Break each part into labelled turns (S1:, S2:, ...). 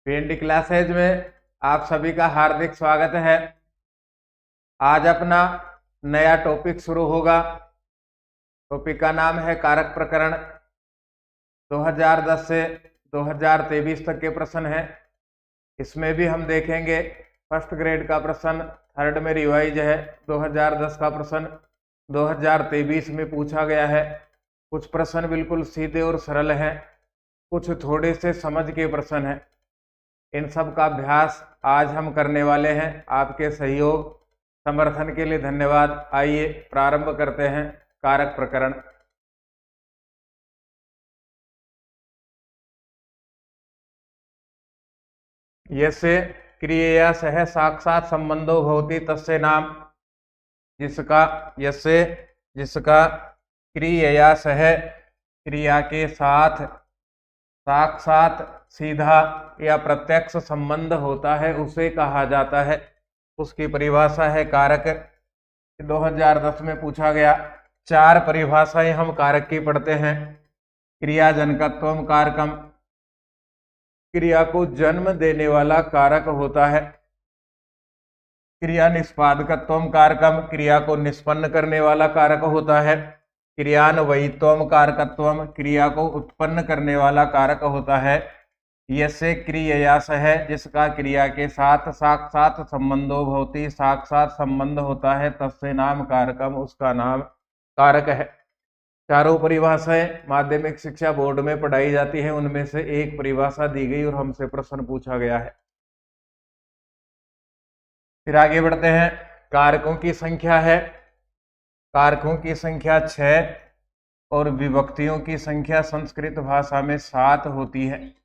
S1: PND classes में आप सभी का हार्दिक स्वागत है। आज अपना नया टॉपिक शुरू होगा। टॉपिक का नाम है कारक प्रकरण। 2010 से 2023 तक के प्रश्न हैं। इसमें भी हम देखेंगे फर्स्ट ग्रेड का प्रश्न, थर्ड में रिवाइज है। 2010 का प्रश्न 2023 में पूछा गया है। कुछ प्रश्न बिल्कुल सीधे और सरल हैं, कुछ थोड़े से समझ के प्रश्न हैं। इन सब का अभ्यास आज हम करने वाले हैं। आपके सहयोग समर्थन के लिए धन्यवाद। आइए प्रारंभ करते हैं कारक प्रकरण। यस्य क्रियया सह साक्षात संबंधो भवति तस्य नाम। जिसका क्रियया सह क्रिया के साथ साक्षात सीधा या प्रत्यक्ष संबंध होता है उसे कहा जाता है। उसकी परिभाषा है कारक। 2010 में पूछा गया। 4 परिभाषाएं हम कारक की पढ़ते हैं। क्रियाजनकत्वम कारकम, क्रिया को जन्म देने वाला कारक होता है। क्रिया निष्पादकत्वम कारकम, क्रिया को निष्पन्न करने वाला कारक होता है। क्रियान्वयित्वम कारकत्वम, क्रिया को उत्पन्न करने वाला कारक होता है। यस्य क्रियया सह, जिसका क्रिया के साथ साक्षात संबंधो भवति, साक्षात संबंध होता है, तस्य नाम कारकम, उसका नाम कारक है। चारों परिभाषाएं माध्यमिक शिक्षा बोर्ड में पढ़ाई जाती है। उनमें से एक परिभाषा दी गई और हमसे प्रश्न पूछा गया है। फिर आगे बढ़ते हैं। कारकों की संख्या है, कारकों की संख्या 6 और विभक्तियों की संख्या संस्कृत भाषा में 7 होती है।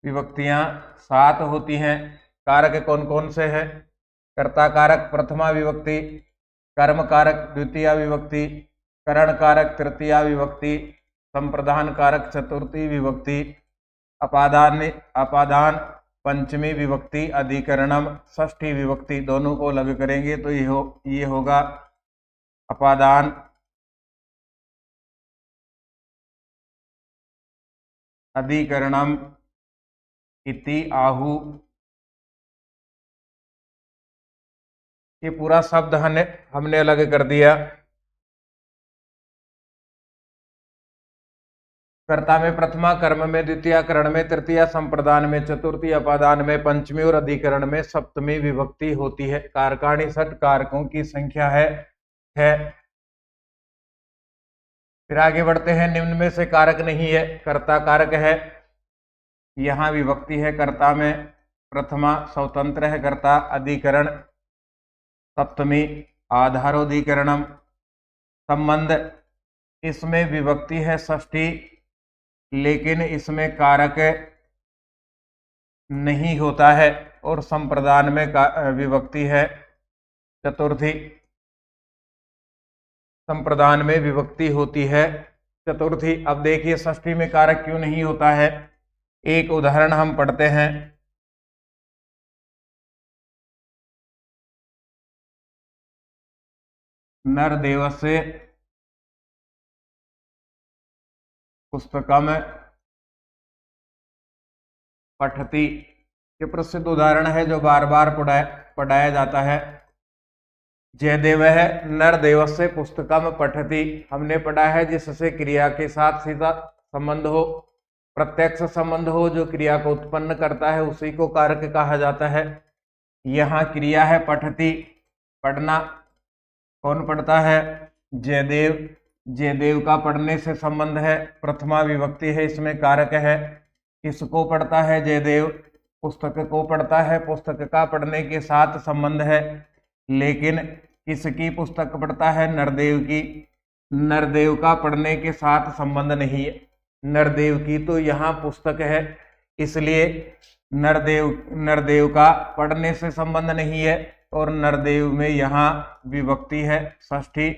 S1: विभक्तियां 7 होती हैं। कारक कौन कौन से हैं? कर्ता कारक प्रथमा विभक्ति, कर्म कारक द्वितीय विभक्ति, करण कारक तृतीया विभक्ति, संप्रदान कारक चतुर्थी विभक्ति, अपादान पंचमी विभक्ति, अधिकरणम षष्ठी विभक्ति। दोनों को लग करेंगे तो ये होगा अपादान, अधिकरणम इति आहु। ये पूरा शब्द हमने अलग कर दिया। कर्ता में प्रथमा, कर्म में द्वितीय, करण में तृतीय, संप्रदान में चतुर्थी, अपादान में पंचमी और अधिकरण में सप्तमी विभक्ति होती है। कारकाणि षट, कारकों की संख्या है 6। फिर आगे बढ़ते हैं। निम्न में से कारक नहीं है। कर्ता कारक है, यहाँ विभक्ति है। कर्ता में प्रथमा स्वतंत्र है कर्ता, अधिकरण सप्तमी, आधारोधिकरणम। संबंध, इसमें विभक्ति है षष्ठी, लेकिन इसमें कारक नहीं होता है। और संप्रदान में विभक्ति है चतुर्थी, संप्रदान में विभक्ति होती है चतुर्थी। अब देखिए षष्ठी में कारक क्यों नहीं होता है। एक उदाहरण हम पढ़ते हैं। नरदेवस्य पुस्तकम पठति। ये प्रसिद्ध उदाहरण है जो बार बार पढ़ाया जाता है। जयदेव है नरदेवस्य पुस्तकम पठति। हमने पढ़ा है जिससे क्रिया के साथ सीधा संबंध हो, प्रत्यक्ष संबंध हो, जो क्रिया को उत्पन्न करता है उसी को कारक कहा जाता है। यहाँ क्रिया है पठति, पढ़ना। कौन पढ़ता है? जयदेव। जयदेव का पढ़ने से संबंध है, प्रथमा विभक्ति है, इसमें कारक है। किसको पढ़ता है? जयदेव। पुस्तक को पढ़ता है, पुस्तक का पढ़ने के साथ संबंध है। लेकिन किसकी पुस्तक पढ़ता है? नरदेव की। नरदेव का पढ़ने के साथ संबंध नहीं है। नरदेव की तो यहाँ पुस्तक है, इसलिए नरदेव का पढ़ने से संबंध नहीं है। और नरदेव में यहाँ विभक्ति है षष्ठी।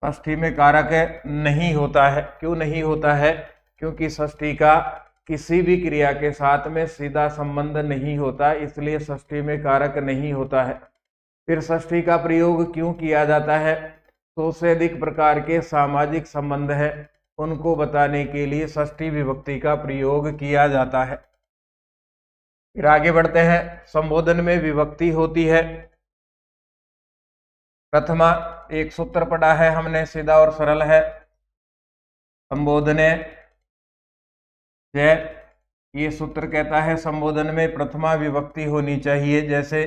S1: षष्ठी में कारक नहीं होता है। क्यों नहीं होता है? क्योंकि षष्ठी का किसी भी क्रिया के साथ में सीधा संबंध नहीं होता, इसलिए षष्ठी में कारक नहीं होता है। फिर षष्ठी का प्रयोग क्यों किया जाता है? 100 से अधिक प्रकार के सामाजिक संबंध है, उनको बताने के लिए षष्ठी विभक्ति का प्रयोग किया जाता है। फिर आगे बढ़ते हैं। संबोधन में विभक्ति होती है। प्रथमा एक सूत्र पढ़ा है हमने, सीधा और सरल है। संबोधने जय, ये सूत्र कहता है संबोधन में प्रथमा विभक्ति होनी चाहिए। जैसे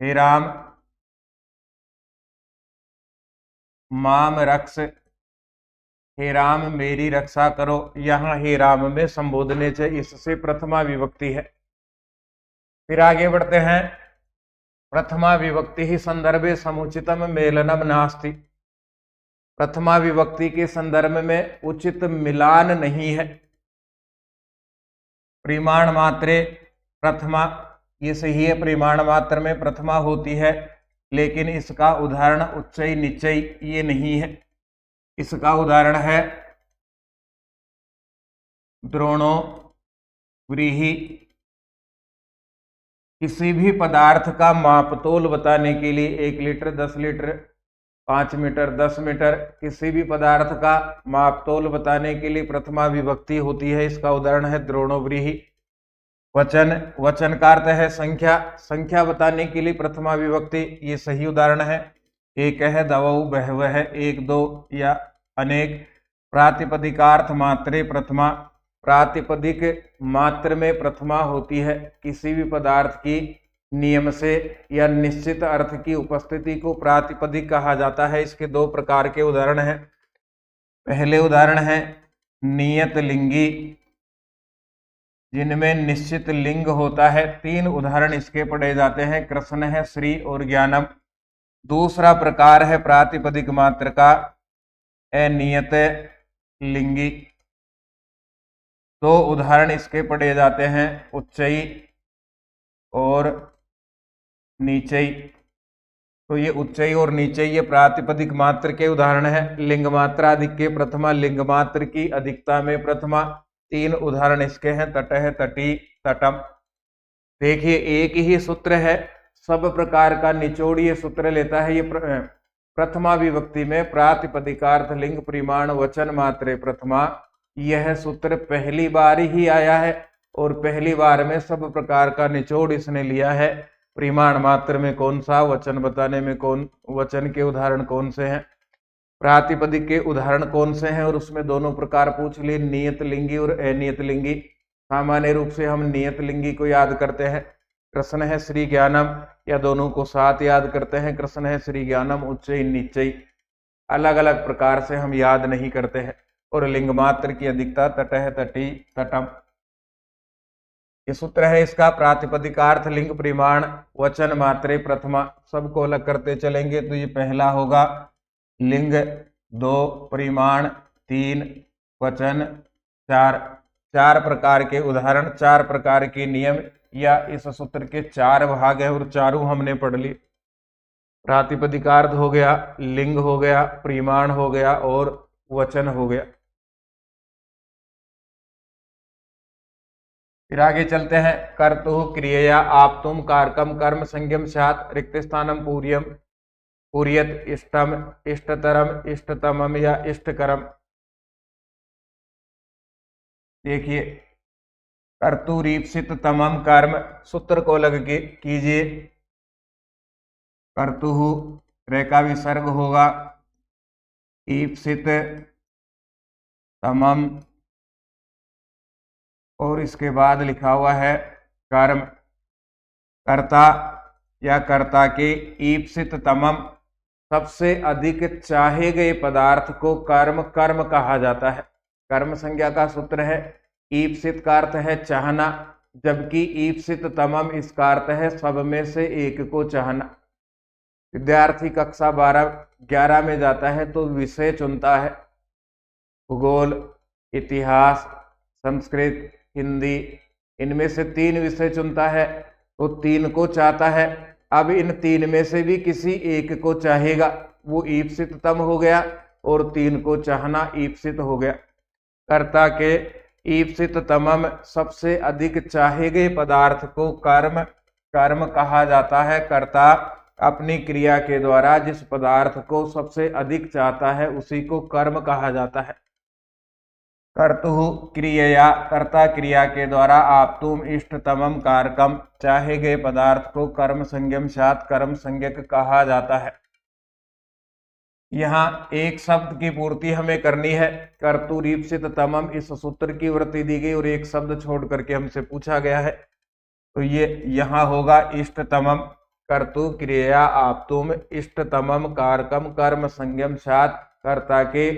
S1: हे राम माम रक्ष, हे राम मेरी रक्षा करो। यहाँ हे राम में संबोधने से इससे प्रथमा विभक्ति है। फिर आगे बढ़ते हैं। प्रथमा विभक्ति ही संदर्भे समुचितम मेलनम नास्ति। प्रथमा विभक्ति के संदर्भ में उचित मिलान नहीं है। परिमाण मात्रे प्रथमा, ये सही है, परिमाण मात्र में प्रथमा होती है, लेकिन इसका उदाहरण उच्चई निचई ये नहीं है। इसका उदाहरण है द्रोणो व्रीहि। किसी भी पदार्थ का मापतोल बताने के लिए 1 लीटर, 10 लीटर, 5 मीटर, 10 मीटर, किसी भी पदार्थ का मापतोल बताने के लिए प्रथमा विभक्ति होती है। इसका उदाहरण है द्रोणो व्रीहि। वचन, वचन का अर्थ है संख्या, संख्या बताने के लिए प्रथमा विभक्ति, ये सही उदाहरण है। एक है, दवौ बहवः, 1 2 या अनेक। प्रातिपदिकार्थ मात्रे प्रथमा, प्रातिपदिक मात्र में प्रथमा होती है। किसी भी पदार्थ की नियम से या निश्चित अर्थ की उपस्थिति को प्रातिपदिक कहा जाता है। इसके 2 प्रकार के उदाहरण हैं। पहले उदाहरण है नियत लिंगी, जिनमें निश्चित लिंग होता है। 3 उदाहरण इसके पढ़े जाते हैं, कृष्ण है, श्री और ज्ञानम। दूसरा प्रकार है प्रातिपदिक मात्र का अनियत लिंगी। 2 उदाहरण इसके पढ़े जाते हैं, उच्चई और नीचई। तो ये उच्चई और नीचई ये प्रातिपदिक मात्र के उदाहरण है। लिंग मात्रा अधिक के प्रथमा, लिंग मात्र की अधिकता में प्रथमा। 3 उदाहरण इसके हैं, तटह, तटी, तटम। देखिए एक ही सूत्र है, सब प्रकार का निचोड़ ये सूत्र लेता है। ये प्रथमा विभक्ति में प्रातिपदिकार्थ लिंग परिमाण वचन मात्रे प्रथमा, यह सूत्र पहली बार ही आया है और पहली बार में सब प्रकार का निचोड़ इसने लिया है। परिमाण मात्र में कौन सा, वचन बताने में कौन, वचन के उदाहरण कौन से हैं, प्रातिपदिक के उदाहरण कौन से हैं, और उसमें दोनों प्रकार पूछ लिए, नियत लिंगी और अनियत लिंगी। सामान्य रूप से हम नियत लिंगी को याद करते हैं, कृष्ण है, श्री ज्ञानम, या दोनों को साथ याद करते हैं, कृष्ण है, श्री ज्ञानम, उच्चई नीचई। अलग अलग प्रकार से हम याद नहीं करते हैं। और लिंग मात्र की अधिकता तटह, तटी, तटम। ये सूत्र है इसका, प्रातिपदिकार्थ लिंग परिमाण वचन मात्रे प्रथमा। सबको अलग करते चलेंगे तो ये पहला होगा लिंग, 2 परिमाण, 3 वचन, 4 प्रकार के उदाहरण, 4 प्रकार के नियम, या इस सूत्र के 4 भाग है और चारों हमने पढ़ लिए। प्रातिपदिकार्थ हो गया, लिंग हो गया, परिमाण हो गया और वचन हो गया। फिर आगे चलते हैं। कर्तुः क्रियया आप्तुम कारकम कर्म संज्ञम स्यात् रिक्त स्थानम पूर्यम पूर्यत इष्टम इष्टतरम इष्टतमम या इष्टकरम। देखिए कर्तुरीप्सित तमम कर्म, सूत्र को अलग कीजिए। कर्तुः रे का विसर्ग होगा, ईप्सित तमम, और इसके बाद लिखा हुआ है कर्म। कर्ता या कर्ता के ईप्सित तमम, सबसे अधिक चाहे गए पदार्थ को कर्म कर्म कहा जाता है। कर्म संज्ञा का सूत्र है। ईप्सित का अर्थ है चाहना, जबकि ईप्सित तमम इसका अर्थ है सब में से एक को चाहना। विद्यार्थी कक्षा 12-11 में जाता है तो विषय चुनता है, भूगोल, इतिहास, संस्कृत, हिंदी, इनमें से 3 विषय चुनता है तो 3 को चाहता है। अब इन 3 में से भी किसी एक को चाहेगा, वो ईप्सित तम हो गया, और 3 को चाहना ईप्सित हो गया। कर्ता के ईप्सित तमम, सबसे अधिक चाहे गए पदार्थ को कर्म कर्म कहा जाता है। कर्ता अपनी क्रिया के द्वारा जिस पदार्थ को सबसे अधिक चाहता है उसी को कर्म कहा जाता है। कर्तुः क्रियया, कर्ता क्रिया के द्वारा आप्तुम इष्टतमम कारकम, चाहे गए पदार्थ को कर्म संज्ञम साथ कर्म संज्ञक कहा जाता है। यहाँ एक शब्द की पूर्ति हमें करनी है। कर्तुरीप्सित तमम, इस सूत्र की वृत्ति दी गई और एक शब्द छोड़ करके हमसे पूछा गया है, तो ये यहाँ होगा इष्टतमम। कर्तु क्रिया आप्तुम इष्टतमम कारकम कर्म संज्ञम साथ, कर्ता के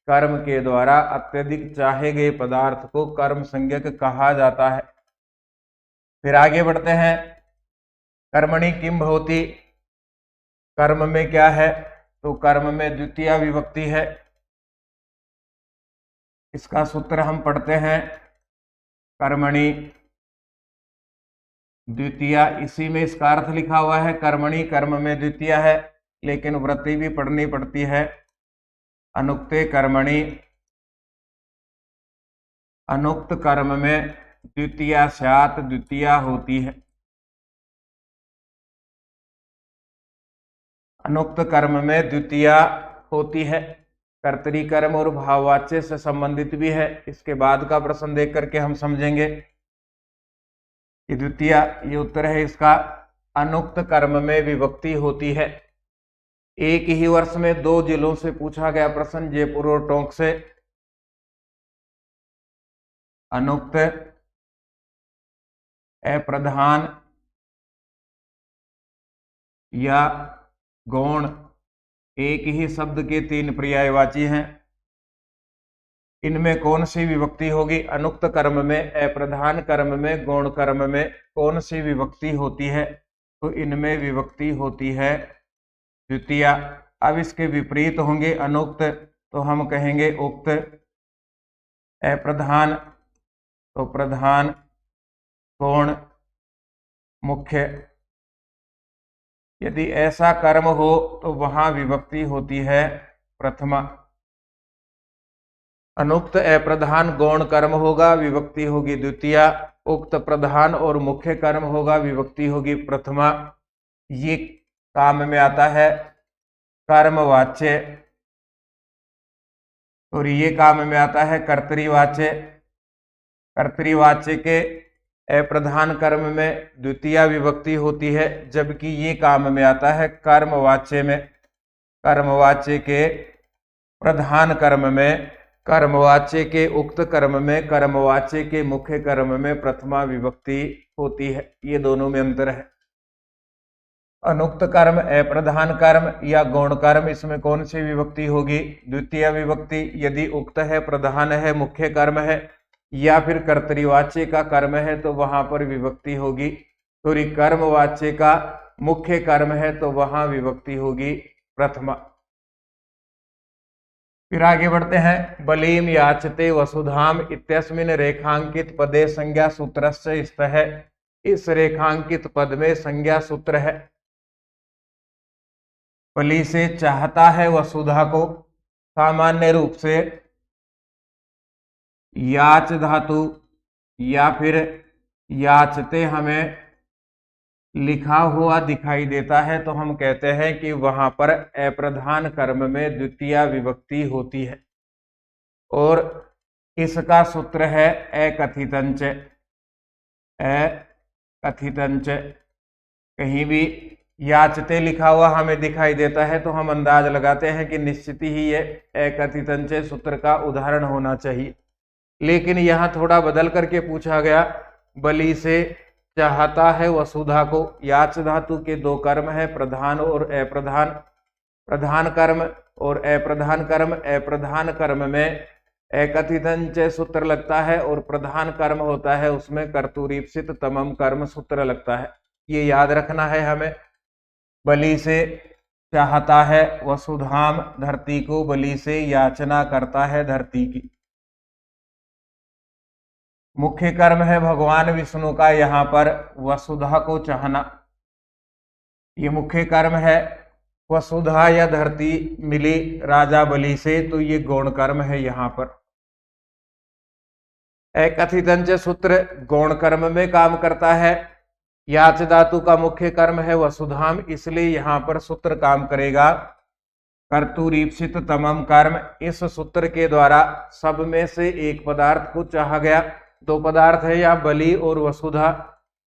S1: कर्म के द्वारा अत्यधिक चाहे गए पदार्थ को कर्म संज्ञक कहा जाता है। फिर आगे बढ़ते हैं। कर्मणि किम भवति, कर्म में क्या है, तो कर्म में द्वितीय विभक्ति है। इसका सूत्र हम पढ़ते हैं, कर्मणि द्वितीय, इसी में इसका अर्थ लिखा हुआ है। कर्मणि कर्म में द्वितीय है, लेकिन वृत्ति भी पढ़नी पड़ती है। अनुक्ते कर्मणि, अनुक्त कर्म में द्वितीय स्यात्, द्वितीय होती है। अनुक्त कर्म में द्वितीय होती है। कर्तरी कर्म और भाववाच्य से संबंधित भी है। इसके बाद का प्रश्न देख करके हम समझेंगे कि द्वितीय, ये उत्तर है इसका। अनुक्त कर्म में विभक्ति होती है। एक ही वर्ष में 2 जिलों से पूछा गया प्रश्न, जयपुर और टोंक से। अनुक्त अप्रधान या गौण, एक ही शब्द के 3 पर्यायवाची हैं। इनमें कौन सी विभक्ति होगी? अनुक्त कर्म में, अप्रधान कर्म में, गौण कर्म में कौन सी विभक्ति होती है? तो इनमें विभक्ति होती है द्वितीय। अब इसके विपरीत होंगे अनुक्त, तो हम कहेंगे उक्त। अप्रधान तो प्रधान, गौण मुख्य। यदि ऐसा कर्म हो तो वहां विभक्ति होती है प्रथमा। अनुक्त अप्रधान गौण कर्म होगा, विभक्ति होगी द्वितीय। उक्त प्रधान और मुख्य कर्म होगा, विभक्ति होगी प्रथमा। ये काम में आता है कर्मवाच्य, और ये काम में आता है कर्तरीवाच्य। कर्तरीवाच्य के अप्रधान कर्म में द्वितीय विभक्ति होती है, जबकि ये काम में आता है कर्मवाच्य में। कर्मवाच्य के प्रधान कर्म में, कर्मवाच्य के उक्त कर्म में, कर्मवाच्य के मुख्य कर्म में प्रथमा विभक्ति होती है। ये दोनों में अंतर है। अनुक्त कर्म, अप्रधान कर्म या गौण कर्म, इसमें कौन सी विभक्ति होगी? द्वितीय विभक्ति। यदि उक्त है, प्रधान है, मुख्य कर्म है, या फिर कर्तरीवाच्य का कर्म है तो वहां पर विभक्ति होगी। तो कर्मवाच्य का मुख्य कर्म है तो वहां विभक्ति होगी प्रथमा। फिर आगे बढ़ते हैं। बलीम याचते वसुधाम इत्यस्मिन् रेखांकित पदे संज्ञा सूत्रस्य स्तः। इस रेखांकित पद में संज्ञा सूत्र है। बलि से चाहता है वसुधा को। सामान्य रूप से याच धातु या फिर याचते हमें लिखा हुआ दिखाई देता है तो हम कहते हैं कि वहां पर अप्रधान कर्म में द्वितीय विभक्ति होती है, और इसका सूत्र है अकथितंच। अकथितंच, कहीं भी याचते लिखा हुआ हमें दिखाई देता है तो हम अंदाज लगाते हैं कि निश्चित ही ये अकथितंच सूत्र का उदाहरण होना चाहिए। लेकिन यहाँ थोड़ा बदल करके पूछा गया, बलि से चाहता है वसुधा को। याच धातु के 2 कर्म है, प्रधान और अप्रधान। प्रधान कर्म और अप्रधान कर्म। अप्रधान कर्म में अकथितंच सूत्र लगता है और प्रधान कर्म होता है उसमें कर्तुरीप्सित तमम कर्म सूत्र लगता है। ये याद रखना है हमें। बलि से चाहता है वसुधाम, धरती को। बलि से याचना करता है धरती की। मुख्य कर्म है भगवान विष्णु का यहाँ पर वसुधा को चाहना। ये मुख्य कर्म है। वसुधा या धरती मिली राजा बलि से तो ये गौण कर्म है यहाँ पर। अकथितंच सूत्र गौण कर्म में काम करता है। याच धातु का मुख्य कर्म है वसुधाम, इसलिए यहाँ पर सूत्र काम करेगा कर्तुरीप्सित तमम कर्म। इस सूत्र के द्वारा सब में से एक पदार्थ को चाहा गया। दो पदार्थ है या बलि और वसुधा।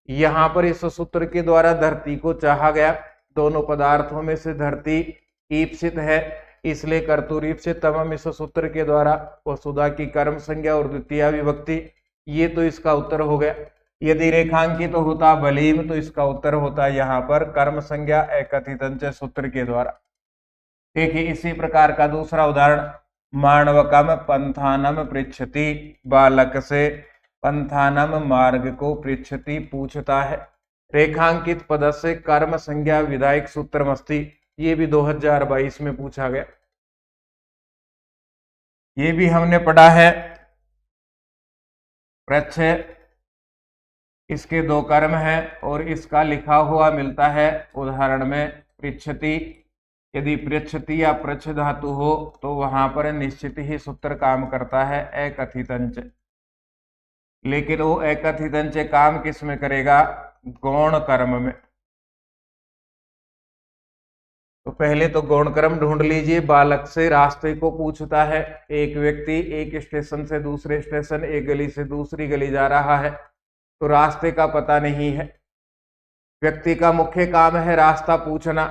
S1: यहाँ पर इस सूत्र के द्वारा धरती को चाहा गया। दोनों पदार्थों में से धरती ईप्सित है, इसलिए कर्तुरीप्सित तमम इस सूत्र के द्वारा वसुधा की कर्म संज्ञा और द्वितीय विभक्ति। ये तो इसका उत्तर हो गया। यदि रेखांकित तो होता बलीम तो इसका उत्तर होता यहाँ पर कर्म संज्ञा एकथितंच सूत्र के द्वारा। देखिए इसी प्रकार का दूसरा उदाहरण, माणवकम पंथानम पृच्छति, बालक से पंथानम मार्ग को पृच्छति पूछता है। रेखांकित पद से कर्म संज्ञा विधायक सूत्रमस्ति। ये भी 2022 में पूछा गया। ये भी हमने पढ़ा है। पृच्छ इसके दो कर्म है और इसका लिखा हुआ मिलता है उदाहरण में पृच्छति। यदि पृच्छति या पृच्छ धातु हो तो वहां पर निश्चित ही सूत्र काम करता है एकथितंच। लेकिन वो एकथितंच काम किस में करेगा? गौण कर्म में। तो पहले तो गौण कर्म ढूंढ लीजिए। बालक से रास्ते को पूछता है। एक व्यक्ति एक स्टेशन से दूसरे स्टेशन, एक गली से दूसरी गली जा रहा है, तो रास्ते का पता नहीं है। व्यक्ति का मुख्य काम है रास्ता पूछना।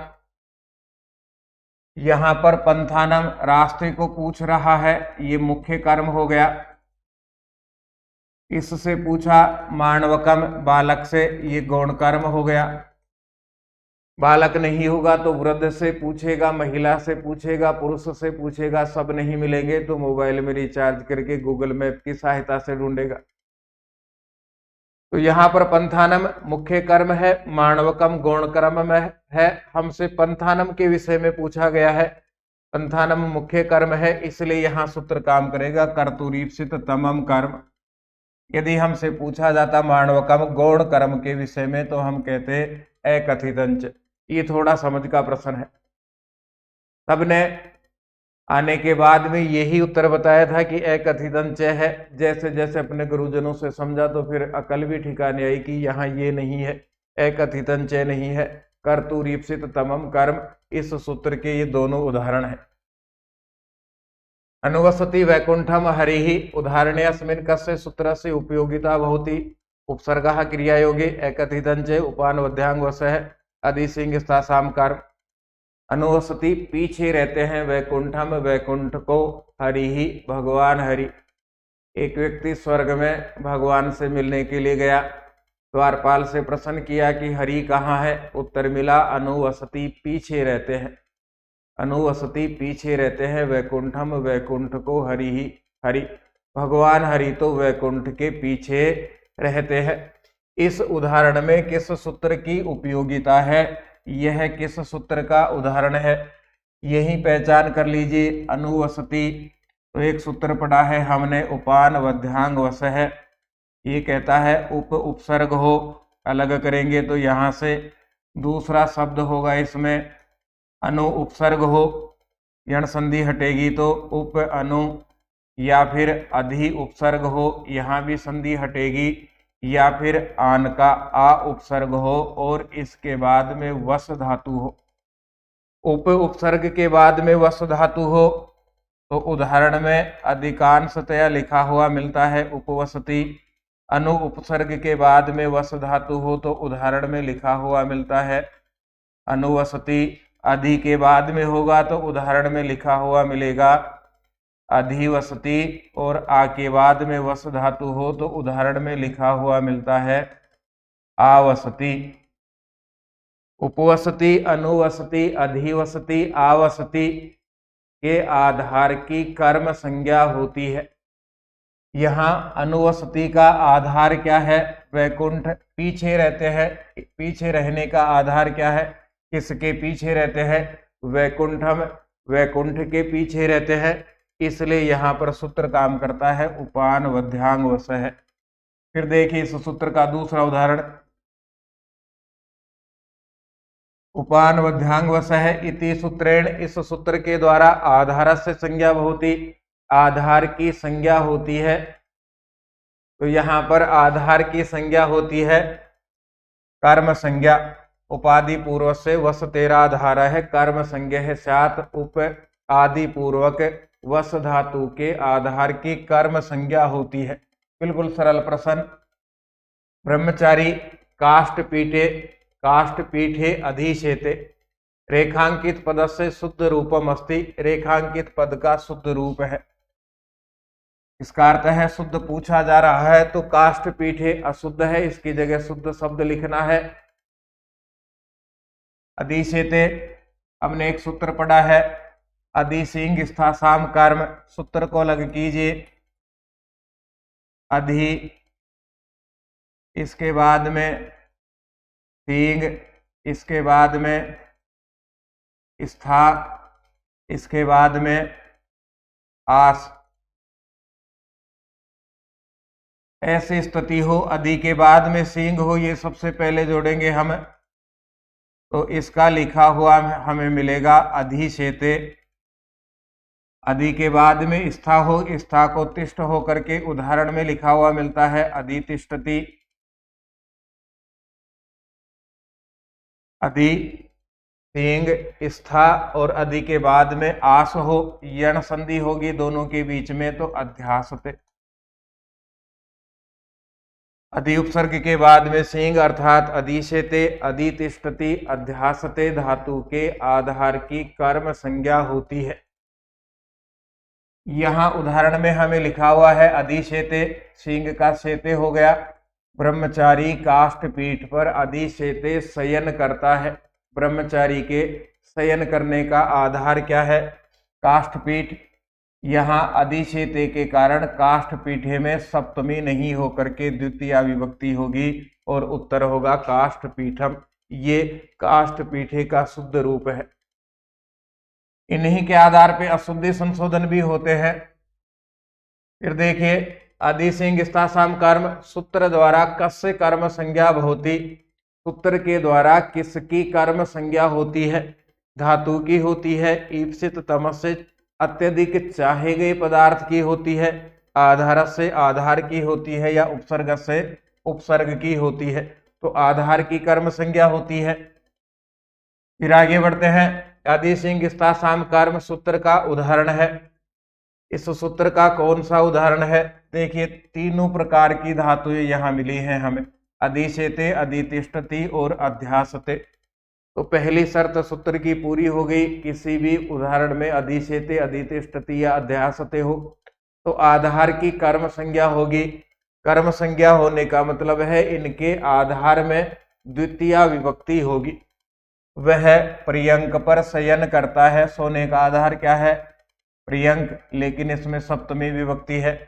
S1: यहां पर पंथानम रास्ते को पूछ रहा है, ये मुख्य कर्म हो गया। इससे पूछा माणवकम बालक से, ये गौण कर्म हो गया। बालक नहीं होगा तो वृद्ध से पूछेगा, महिला से पूछेगा, पुरुष से पूछेगा, सब नहीं मिलेंगे तो मोबाइल में रिचार्ज करके गूगल मैप की सहायता से ढूंढेगा। तो यहाँ पर पंथानम मुख्य कर्म है, माणवकम गौण कर्म में है। हमसे पंथानम के विषय में पूछा गया है। पंथानम मुख्य कर्म है, इसलिए यहाँ सूत्र काम करेगा कर्तुरीप्सित तमम कर्म। यदि हमसे पूछा जाता माणवकम गौण कर्म के विषय में तो हम कहते एकथितंच। ये थोड़ा समझ का प्रश्न है। सबने आने के बाद में यही उत्तर बताया था कि एकथितंच है। जैसे जैसे अपने गुरुजनों से समझा तो फिर अकल भी ठिकाने आई कि यहाँ ये नहीं है, एकथितंच नहीं है, कर्तुरीप्सित तमम कर्म। इस सूत्र के ये दोनों उदाहरण हैं। अनुवसति वैकुंठम हरिहि उदाहरणेऽस्मिन् कस्य सूत्रस्य उपयोगिता भवति? उपसर्गः क्रियायोगे एकथितंच उपानवध्याङ्ग वसः अधिसिंगस्तासाम कर्म। अनुवसति पीछे रहते हैं, वैकुंठम वैकुंठ को, हरिहि भगवान हरि। एक व्यक्ति स्वर्ग में भगवान से मिलने के लिए गया। द्वारपाल से प्रश्न किया कि हरि कहाँ है? उत्तर मिला अनुवसति पीछे रहते हैं। अनुवसति पीछे रहते हैं, वैकुंठम वैकुंठ को, हरि ही हरि भगवान हरि तो वैकुंठ के पीछे रहते हैं। इस उदाहरण में किस सूत्र की उपयोगिता है? यह किस सूत्र का उदाहरण है? यही पहचान कर लीजिए। अनुवसति तो एक सूत्र पढ़ा है हमने, उपान वध्यांग वस है। ये कहता है उपसर्ग हो, अलग करेंगे तो यहाँ से दूसरा शब्द होगा इसमें अनु उपसर्ग हो, यण संधि हटेगी तो उप अनु, या फिर अधि उपसर्ग हो, यहाँ भी संधि हटेगी, या फिर आन का आ उपसर्ग हो और इसके बाद में वस धातु हो। उप उपसर्ग के बाद में वस धातु हो तो उदाहरण में अधिकांशतया लिखा हुआ मिलता है उपवसति। अनु उपसर्ग के बाद में वस धातु हो तो उदाहरण में लिखा हुआ मिलता है अनुवसति। अधि के बाद में होगा तो उदाहरण में लिखा हुआ मिलेगा अधिवसति, और आ के बाद में वस धातु हो तो उदाहरण में लिखा हुआ मिलता है आवसति। उपवसति, अनुवसति, अधिवसति, आवसति के आधार की कर्म संज्ञा होती है। यहाँ अनुवसति का आधार क्या है? वैकुंठ। पीछे रहते हैं, पीछे रहने का आधार क्या है? किसके पीछे रहते हैं? वैकुंठम वैकुंठ के पीछे रहते हैं, इसलिए यहाँ पर सूत्र काम करता है उपान वध्यांग वस है। फिर देखिए इस सूत्र का दूसरा उदाहरण, उपान वध्यांग वस है इति सूत्रेण। इस सूत्र के द्वारा आधारस्य संज्ञा भवति, आधार की संज्ञा होती है। तो यहाँ पर आधार की संज्ञा होती है कर्म संज्ञा उपाधि पूर्वक से वस तेरा धारा है। कर्म संज्ञा है सात उप आदि पूर्वक वस धातु के आधार की कर्म संज्ञा होती है। बिल्कुल सरल प्रश्न। ब्रह्मचारी काष्ठ पीठे अधिशेते रेखांकित पद से शुद्ध रूपम अस्ति। रेखांकित पद का शुद्ध रूप है, इसका अर्थ है शुद्ध पूछा जा रहा है तो काष्ठ पीठे अशुद्ध है, इसकी जगह शुद्ध शब्द लिखना है। अधिशेते हमने एक सूत्र पढ़ा है, अधिसिंग स्थासाम कर्म। सूत्र को अलग कीजिए, अधि, इसके बाद में सिंग, इसके बाद में स्था, इसके बाद में आस। ऐसी स्थिति हो, अधि के बाद में सिंग हो, ये सबसे पहले जोड़ेंगे हम, तो इसका लिखा हुआ हमें मिलेगा अधिशेते। अधि के बाद में स्था हो, स्था को तिष्ठ हो करके उदाहरण में लिखा हुआ मिलता है अधितिष्ठति। अधि सिंग स्था और अधि के बाद में आस हो, यण संधि होगी दोनों के बीच में तो अध्यासते। अधि उपसर्ग के बाद में सिंग अर्थात अधिशेते अधितिष्ठति अध्यासते धातु के आधार की कर्म संज्ञा होती है। यहां उदाहरण में हमें लिखा हुआ है अधिशेते, सिंग का शेते हो गया। ब्रह्मचारी काष्ठ पीठ पर अधिशेते शयन करता है। ब्रह्मचारी के शयन करने का आधार क्या है? काष्ठ पीठ। यहाँ अधिशेते के कारण काष्ठ पीठे में सप्तमी नहीं होकर के द्वितीय विभक्ति होगी और उत्तर होगा काष्ठ पीठम। ये काष्ठ पीठे का शुद्ध रूप है। इन्हीं के आधार पे अशुद्धि संशोधन भी होते हैं। फिर देखिए अधिसिंग स्थासाम कर्म, सूत्र द्वारा कस्य कर्म संज्ञा भवति। सूत्र के द्वारा किसकी कर्म संज्ञा होती है? धातु की होती है। ईप्सित तमस्य अत्यधिक चाहे गए पदार्थ की होती है। आधार से आधार की होती है या उपसर्ग से उपसर्ग की होती है। तो आधार की कर्म संज्ञा होती है। फिर आगे बढ़ते हैं। अधिसिंग स्थासाम कर्म सूत्र का उदाहरण है। इस सूत्र का कौन सा उदाहरण है? देखिए तीनों प्रकार की धातुएं यहाँ मिली हैं हमें, अधिशेते अधितिष्ठति और अध्यासते। तो पहली शर्त सूत्र की पूरी हो गई। किसी भी उदाहरण में अधिशेते अधितिष्ठति या अध्यासते हो तो आधार की कर्म संज्ञा होगी। कर्म संज्ञा होने का मतलब है इनके आधार में द्वितीय विभक्ति होगी। वह पर्यंक पर शयन करता है। सोने का आधार क्या है? पर्यंक, लेकिन इसमें सप्तमी विभक्ति है।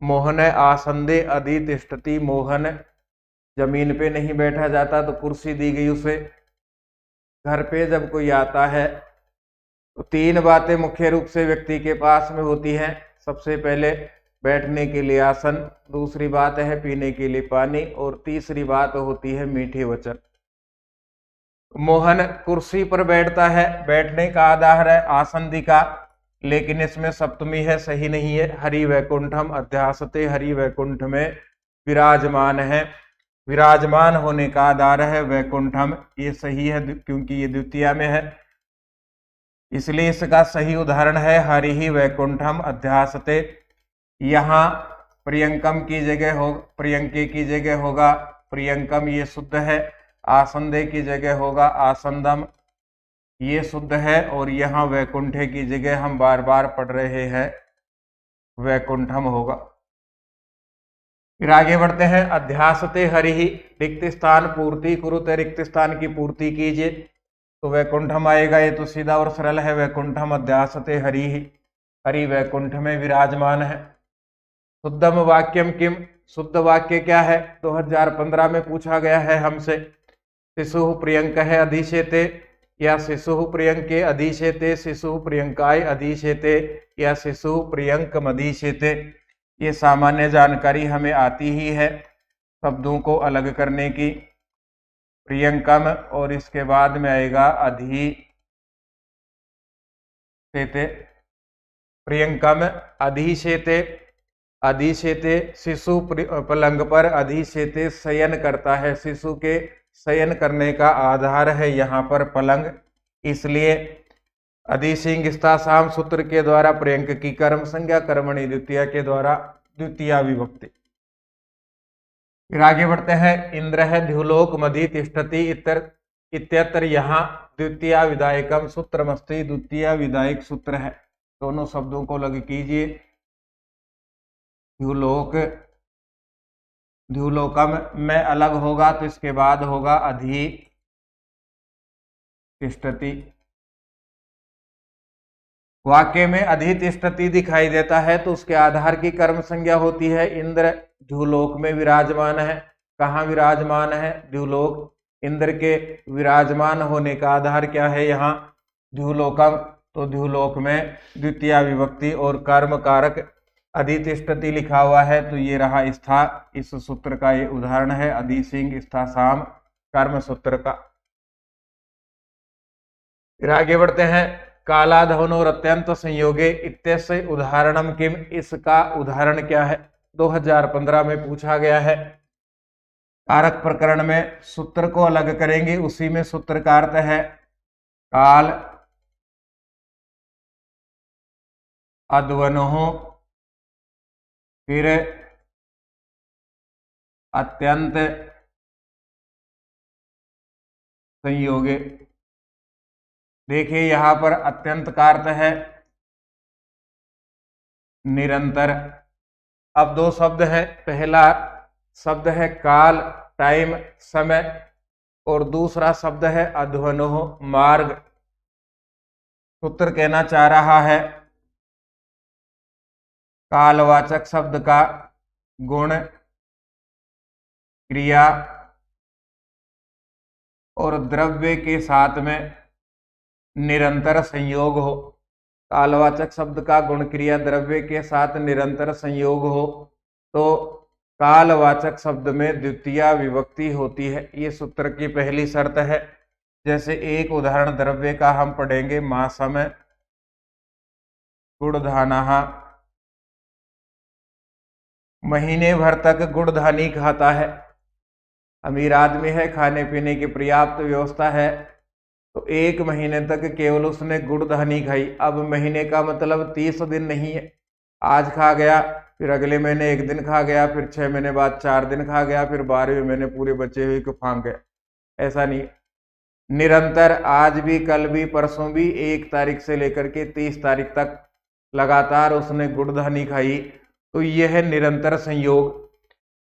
S1: मोहन आसंदे अधितिष्ठति। मोहन जमीन पे नहीं बैठा जाता तो कुर्सी दी गई उसे। घर पे जब कोई आता है तो तीन बातें मुख्य रूप से व्यक्ति के पास में होती हैं। सबसे पहले बैठने के लिए आसन, दूसरी बात है पीने के लिए पानी और तीसरी बात होती है मीठे वचन। मोहन कुर्सी पर बैठता है, बैठने का आधार है आसंदी का, लेकिन इसमें सप्तमी है, सही नहीं है। हरि वैकुंठम अध्यासते, हरि वैकुंठ में विराजमान है। विराजमान होने का आधार है वैकुंठम, ये सही है क्योंकि ये द्वितीय में है, इसलिए इसका सही उदाहरण है हरि ही वैकुंठम अध्यासते। यहाँ प्रियंकम की जगह हो, प्रियंके की जगह होगा प्रियंकम, ये शुद्ध है। आसंदे की जगह होगा आसंदम, ये शुद्ध है। और यहाँ वैकुंठे की जगह हम बार बार पढ़ रहे हैं वैकुंठम होगा। फिर आगे बढ़ते हैं। अध्यासते हरि ही, रिक्त स्थान पूर्ति कुरुते, रिक्त स्थान की पूर्ति कीजिए तो वैकुंठम आएगा। ये तो सीधा और सरल है। वैकुंठम अध्यासते हरि ही, हरि वैकुंठ में विराजमान है। शुद्धम वाक्यम किम, शुद्ध वाक्य क्या है? 2015 में पूछा गया है हमसे। शिशु प्रियंक है अधिशेते या शिशु प्रियंके अधिशेते, शिशु प्रियंकाय अधिशेते या शिशु प्रियंकम अधिशेते। ये सामान्य जानकारी हमें आती ही है शब्दों को अलग करने की। प्रियंकम और इसके बाद में आएगा अधिशेते। प्रियंकम अधिशेते, अधिशेते शिशु पलंग पर अधिशेते शयन करता है। शिशु के शयन करने का आधार है यहाँ पर पलंग, इसलिए अधिसिंग स्थासाम सूत्र के द्वारा पर्यंक की कर्म संज्ञा कर्मणि द्वितीय के द्वारा द्वितीय विभक्ति। फिर आगे बढ़ते हैं। इंद्र है द्युलोक मधि तिष्ठति इत्यत्र यहाँ द्वितीय विधायकम सूत्रमस्ति, द्वितीय विधायक सूत्र है। दोनों शब्दों को लग कीजिए। द्युलोक, द्युलोकम में अलग होगा तो इसके बाद होगा अधि तिष्ठति। वाक्य में अधि तिष्ठति दिखाई देता है तो उसके आधार की कर्म संज्ञा होती है। इंद्र द्युलोक में विराजमान है। कहाँ विराजमान है? द्युलोक। इंद्र के विराजमान होने का आधार क्या है? यहाँ द्युलोकम। तो द्युलोक में द्वितीय विभक्ति और कर्म कारक अधितिष्ठति लिखा हुआ है तो ये रहा स्था। इस सूत्र का ये उदाहरण है अधिसिंग स्थासाम कर्म सूत्र का। फिर आगे बढ़ते हैं। कालाधवनोर अत्यंत संयोगे इत्यस्य उदाहरणम किम, इसका उदाहरण क्या है? 2015 में पूछा गया है। कारक प्रकरण में सूत्र को अलग करेंगे, उसी में सूत्र का अर्थ है काल अध्वनो फिर अत्यंत संयोगे। देखिए यहां पर अत्यंत का अर्थ है निरंतर। अब दो शब्द है, पहला शब्द है काल टाइम समय और दूसरा शब्द है अध्वनो मार्ग। सूत्र कहना चाह रहा है कालवाचक शब्द का गुण क्रिया और द्रव्य के साथ में निरंतर संयोग हो। कालवाचक शब्द का गुण क्रिया द्रव्य के साथ निरंतर संयोग हो तो कालवाचक शब्द में द्वितीय विभक्ति होती है। ये सूत्र की पहली शर्त है। जैसे एक उदाहरण द्रव्य का हम पढ़ेंगे। मासम गुड़धाना, महीने भर तक गुड़धानी खाता है। अमीर आदमी है, खाने पीने की पर्याप्त व्यवस्था है तो एक महीने तक केवल उसने गुड़धानी खाई। अब महीने का मतलब 30 दिन नहीं है। आज खा गया, फिर अगले महीने 1 दिन खा गया, फिर 6 महीने बाद 4 दिन खा गया, फिर 12वें महीने पूरे बचे हुए को फांक गया। ऐसा नहीं, निरंतर आज भी, कल भी, परसों भी, 1 तारीख से लेकर के 30 तारीख तक लगातार उसने गुड़धानी खाई तो यह है निरंतर संयोग।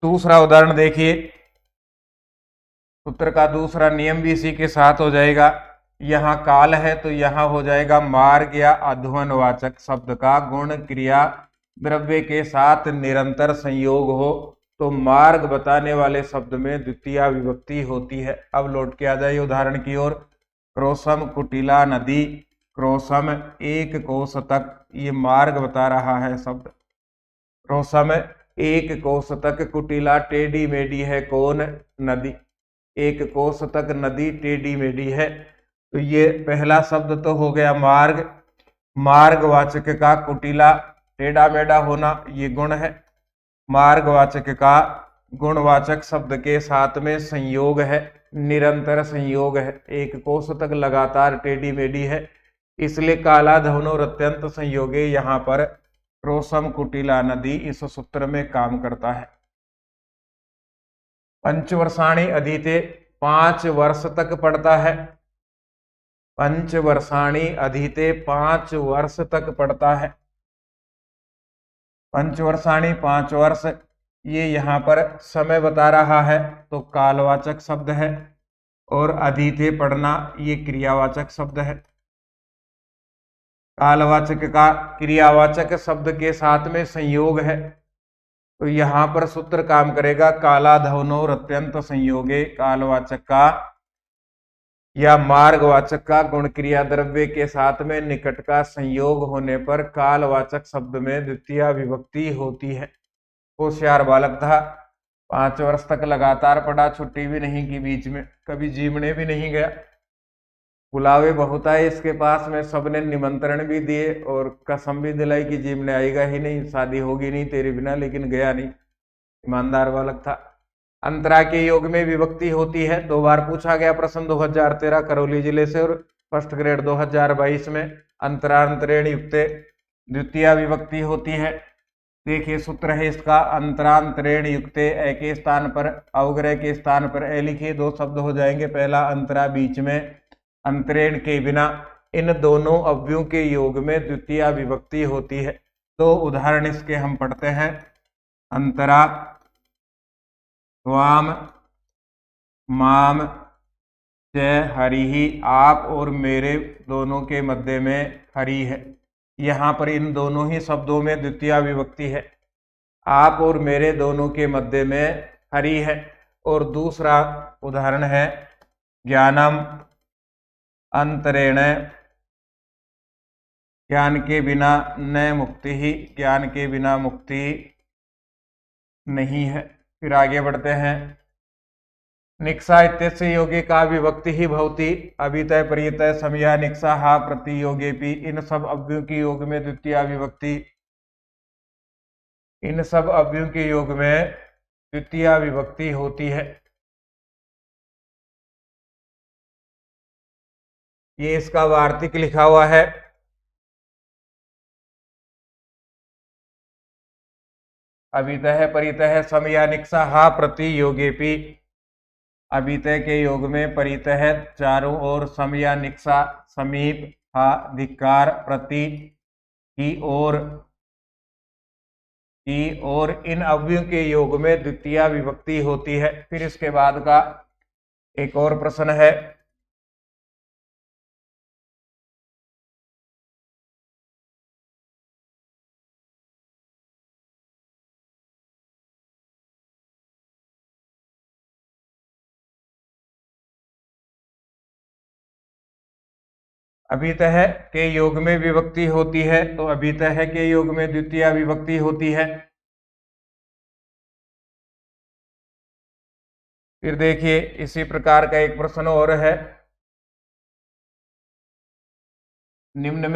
S1: दूसरा उदाहरण देखिए। सूत्र का दूसरा नियम भी इसी के साथ हो जाएगा। यहाँ काल है तो यहाँ हो जाएगा मार्ग या अध्वनवाचक शब्द का गुण क्रिया द्रव्य के साथ निरंतर संयोग हो तो मार्ग बताने वाले शब्द में द्वितीय विभक्ति होती है। अब लौट के आ जाइए उदाहरण की ओर। क्रोशम कुटिला नदी, क्रोशम 1 कोस तक, ये मार्ग बता रहा है शब्द। क्रोशम 1 कोस तक, कुटिला टेढ़ी मेढ़ी है कौन? नदी। 1 कोस तक नदी टेढ़ी मेढ़ी है तो ये पहला शब्द तो हो गया मार्ग। मार्गवाचक का कुटिला टेढ़ा मेढ़ा होना ये गुण है। मार्गवाचक का गुणवाचक शब्द के साथ में संयोग है, निरंतर संयोग है। 1 कोस तक लगातार टेढ़ी मेढ़ी है, इसलिए काला धवनोर अत्यंत संयोगे यहाँ पर क्रोशम कुटिला नदी इस सूत्र में काम करता है। पंचवर्षाणी अधीते 5 वर्ष तक पढ़ता है। पंचवर्षाणी अधीते 5 वर्ष तक पढ़ता है। पंचवर्षाणी 5 वर्ष, ये यहाँ पर समय बता रहा है तो कालवाचक शब्द है और अधीते पढ़ना ये क्रियावाचक शब्द है। कालवाचक का क्रियावाचक शब्द के साथ में संयोग है तो यहाँ पर सूत्र काम करेगा काला धवनोर अत्यंत संयोगे। कालवाचक का या मार्गवाचक का गुण क्रिया द्रव्य के साथ में निकट का संयोग होने पर कालवाचक शब्द में द्वितीय विभक्ति होती है। होशियार बालक था, 5 वर्ष तक लगातार पढ़ा, छुट्टी भी नहीं की, बीच में कभी जीमने भी नहीं गया। बुलावे बहुत आए इसके पास में, सबने निमंत्रण भी दिए और कसम भी दिलाई कि जीमने आएगा ही नहीं, शादी होगी नहीं तेरे बिना, लेकिन गया नहीं। ईमानदार बालक था। अंतरा के योग में विभक्ति होती है। 2 बार पूछा गया प्रश्न 2013 करौली जिले से और फर्स्ट ग्रेड 2022 में। अंतरांतरेण युक्त द्वितीय विभक्ति होती है। देखिए सूत्र है इसका, अंतरांतरेण युक्त ए के स्थान पर अवग्रह के स्थान पर ए लिखिए, 2 शब्द हो जाएंगे। पहला अंतरा बीच में, अंतरेण के बिना। इन दोनों अव्ययों के योग में द्वितीय विभक्ति होती है। तो उदाहरण इसके हम पढ़ते हैं। अंतरा त्वाम माम च हरिहि, आप और मेरे दोनों के मध्य में हरि है। यहाँ पर इन दोनों ही शब्दों में द्वितीय विभक्ति है। आप और मेरे दोनों के मध्य में हरि है। और दूसरा उदाहरण है ज्ञानम अंतरेण, ज्ञान के बिना न मुक्ति ही, ज्ञान के बिना मुक्ति नहीं है। फिर आगे बढ़ते हैं। निक्सा इत्यस्य योगे का विभक्ति ही भवति, अभितय परितय समया निक्सा हा प्रतियोगेपि। इन सब अव्ययों के योग में द्वितीय विभक्ति, इन सब अव्ययों के योग में द्वितीय विभक्ति होती है। ये इसका वार्तिक लिखा हुआ है। अभितय परितय समया निक्सा हा प्रतियोगेपि, अभितय के योग में परितय चारों ओर, समया निक्सा समीप, हा धिक्कार, प्रति की ओर इन अव्ययों के योग में द्वितीय विभक्ति होती है। फिर इसके बाद का एक और प्रश्न है। अभितः के योग में विभक्ति होती है, तो अभितः के योग में द्वितीय विभक्ति होती है। फिर देखिए इसी प्रकार का एक प्रश्न और है। निम्न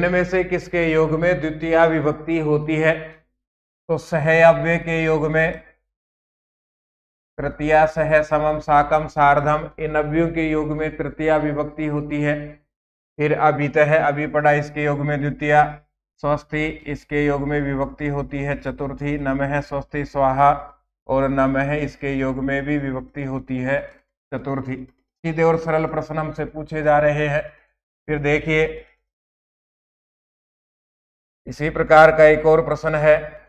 S1: में से किसके योग में द्वितीय विभक्ति होती है? तो सहअव्यय के योग में तृतीया, सह, समम, साकम, सार्धम, इन अव्ययों के योग में तृतीया विभक्ति होती है। फिर अभितः, अभी पढ़ा, इसके योग में द्वितीया। स्वस्ति, इसके योग में विभक्ति होती है चतुर्थी। नमः, स्वस्ति, स्वाहा और नमः, इसके योग में भी विभक्ति होती है चतुर्थी। सीधे और सरल प्रश्न हमसे पूछे जा रहे हैं। फिर देखिए इसी प्रकार का एक और प्रश्न है।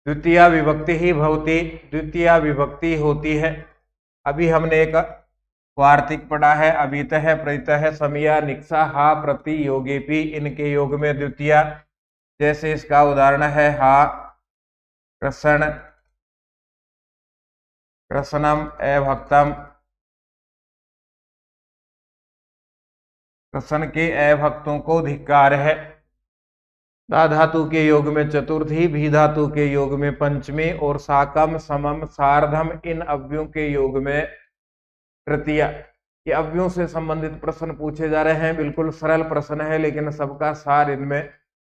S1: द्वितीय विभक्ति ही भवति, द्वितीय विभक्ति होती है। अभी हमने एक वार्तिक पढ़ा है। अभितः परितः समया निक्सा हा प्रतियोगेपि, इनके योग में द्वितीय। जैसे इसका उदाहरण है हा कृष्ण, कृष्णम अभक्तम, कृष्ण के अभक्तों को धिक्कार है। धा धातु के योग में चतुर्थी, भी धातु के योग में पंचमी और साकम, समम, सार्धम, इन अव्ययों के योग में तृतीया। ये अव्ययों से संबंधित प्रश्न पूछे जा रहे हैं। बिल्कुल सरल प्रश्न है लेकिन सबका सार इनमें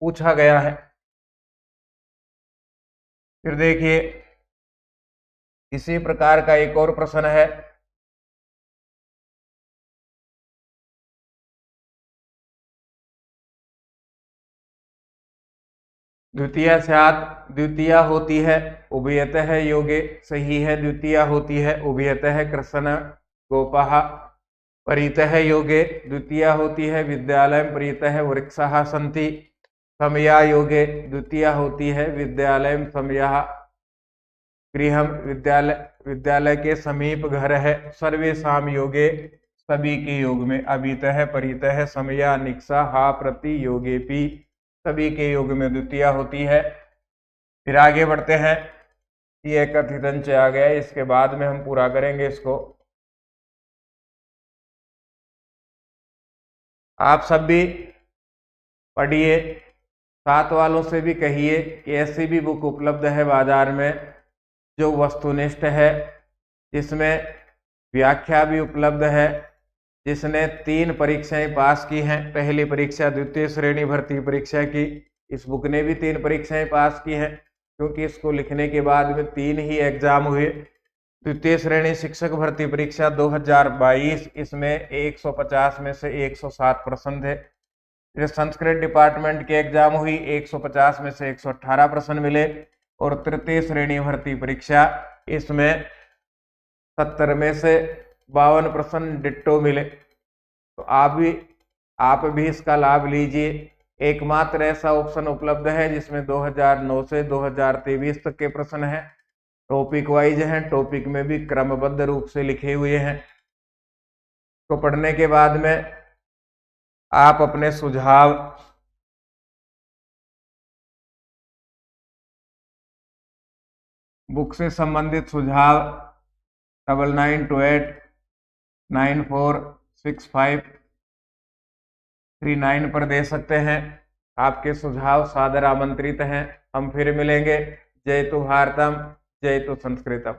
S1: पूछा गया है। फिर देखिए इसी प्रकार का एक और प्रश्न है। द्वितीय स्यात्, द्वितीय होती है उभयतः योगे, सही है। द्वितीय होती है उभयतः कृष्ण गोपाः। परितः योगे द्वितीय होती है विद्यालय परितः वृक्षाः सन्ति। समया योगे द्वितीय होती है विद्यालय समयः गृहम, विद्यालय के समीप घर है। सर्वेषां योगे, सभी के योग में। अभितः परितः समया निक्सा हा प्रति योगेपि, सभी के योग में द्वितीय होती है। फिर आगे बढ़ते हैं। ये कथित अंश आ गया, इसके बाद में हम पूरा करेंगे इसको। आप सब भी पढ़िए, साथ वालों से भी कहिए कि ऐसी भी बुक उपलब्ध है बाजार में जो वस्तुनिष्ठ है, जिसमें व्याख्या भी उपलब्ध है। जिसने 3 परीक्षाएं पास की हैं, पहली परीक्षा द्वितीय श्रेणी भर्ती परीक्षा की, इस बुक ने भी 3 परीक्षाएं पास की हैं, क्योंकि इसको लिखने के बाद में 3 ही एग्जाम हुए। द्वितीय श्रेणी शिक्षक भर्ती परीक्षा 2022, इसमें 150 में से 107 प्रश्न थे। फिर संस्कृत डिपार्टमेंट की एग्जाम हुई, 150 में से 118 प्रश्न मिले। और तृतीय श्रेणी भर्ती परीक्षा, इसमें 70 में से 52 प्रश्न डिट्टो मिले। तो आप भी इसका लाभ लीजिए। एकमात्र ऐसा ऑप्शन उपलब्ध है जिसमें 2009 से 2023 तक के प्रश्न हैं, टॉपिक वाइज हैं, टॉपिक में भी क्रमबद्ध रूप से लिखे हुए हैं। तो पढ़ने के बाद में आप अपने सुझाव बुक से संबंधित सुझाव 9928946539 पर दे सकते हैं। आपके सुझाव सादर आमंत्रित हैं। हम फिर मिलेंगे। जय तु भारतम, जय तु संस्कृतम।